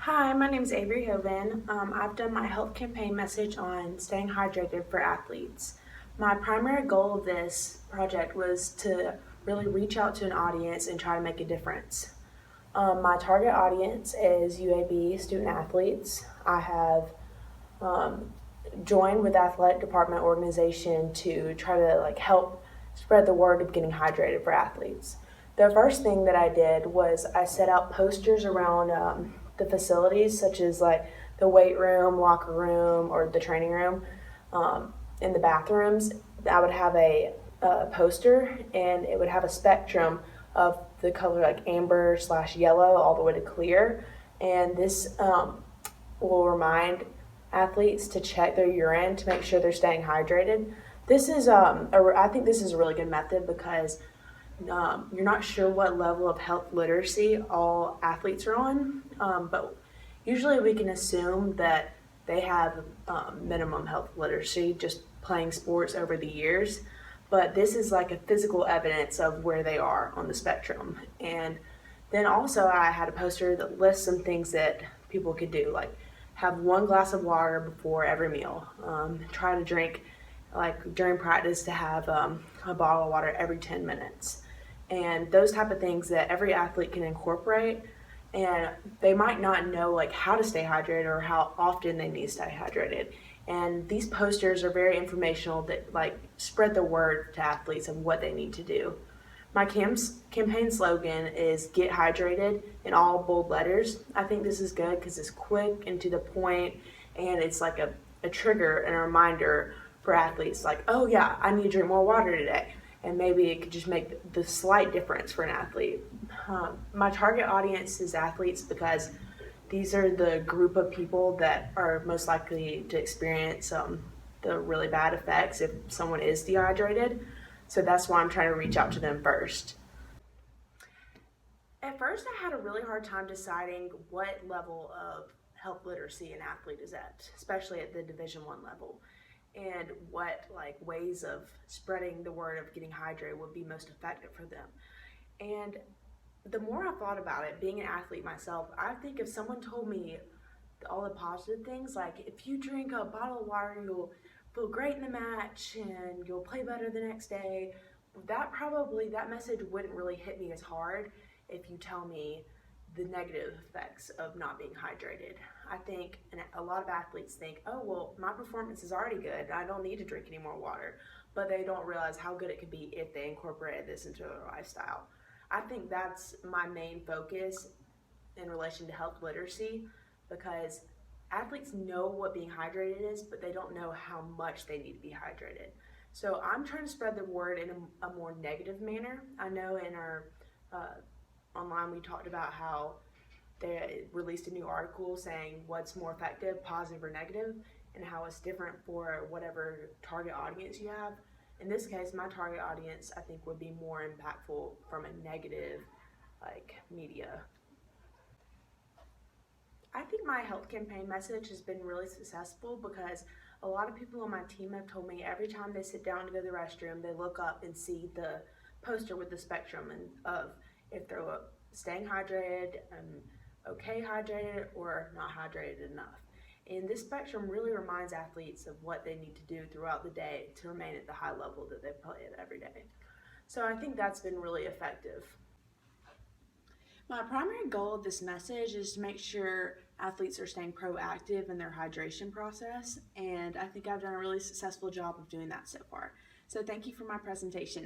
Hi, my name is Avery Hoven. I've done my health campaign message on staying hydrated for athletes. My primary goal of this project was to really reach out to an audience and try to make a difference. My target audience is UAB student athletes. I have um, joined with the athletic department organization to try to help spread the word of getting hydrated for athletes. The first thing that I did was I set out posters around the facilities, such as the weight room, locker room, or the training room. In the bathrooms, I would have a poster, and it would have a spectrum of the color like amber slash yellow all the way to clear, and this will remind athletes to check their urine to make sure they're staying hydrated. This is I think this is a really good method because you're not sure what level of health literacy all athletes are on, but usually we can assume that they have minimum health literacy just playing sports over the years. But this is like a physical evidence of where they are on the spectrum. And then also, I had a poster that lists some things that people could do, like have 1 glass of water before every meal, try to drink, like during practice, to have a bottle of water every 10 minutes, and those type of things that every athlete can incorporate. And they might not know like how to stay hydrated or how often they need to stay hydrated. And these posters are very informational that spread the word to athletes of what they need to do. My campaign slogan is "Get hydrated" in all bold letters. I think this is good because it's quick and to the point, and it's like a trigger and a reminder for athletes like, oh yeah, I need to drink more water today. And maybe it could just make the slight difference for an athlete. My target audience is athletes because these are the group of people that are most likely to experience the really bad effects if someone is dehydrated. So that's why I'm trying to reach out to them first. At first, I had a really hard time deciding what level of health literacy an athlete is at, especially at the Division I level, and what ways of spreading the word of getting hydrated would be most effective for them. And the more I thought about it, being an athlete myself, I think if someone told me all the positive things, like if you drink a bottle of water, you'll feel great in the match and you'll play better the next day, that message wouldn't really hit me as hard if you tell me the negative effects of not being hydrated. I think and a lot of athletes think, oh, well, my performance is already good. I don't need to drink any more water. But they don't realize how good it could be if they incorporated this into their lifestyle. I think that's my main focus in relation to health literacy because athletes know what being hydrated is, but they don't know how much they need to be hydrated. So I'm trying to spread the word in a more negative manner. I know in our online we talked about how they released a new article saying what's more effective, positive or negative, and how it's different for whatever target audience you have. In this case, my target audience I think would be more impactful from a negative media. I think my health campaign message has been really successful because a lot of people on my team have told me every time they sit down to go to the restroom, they look up and see the poster with the spectrum and of if they're staying hydrated, okay hydrated, or not hydrated enough. And this spectrum really reminds athletes of what they need to do throughout the day to remain at the high level that they play at every day. So I think that's been really effective. My primary goal of this message is to make sure athletes are staying proactive in their hydration process, and I think I've done a really successful job of doing that so far. So thank you for my presentation.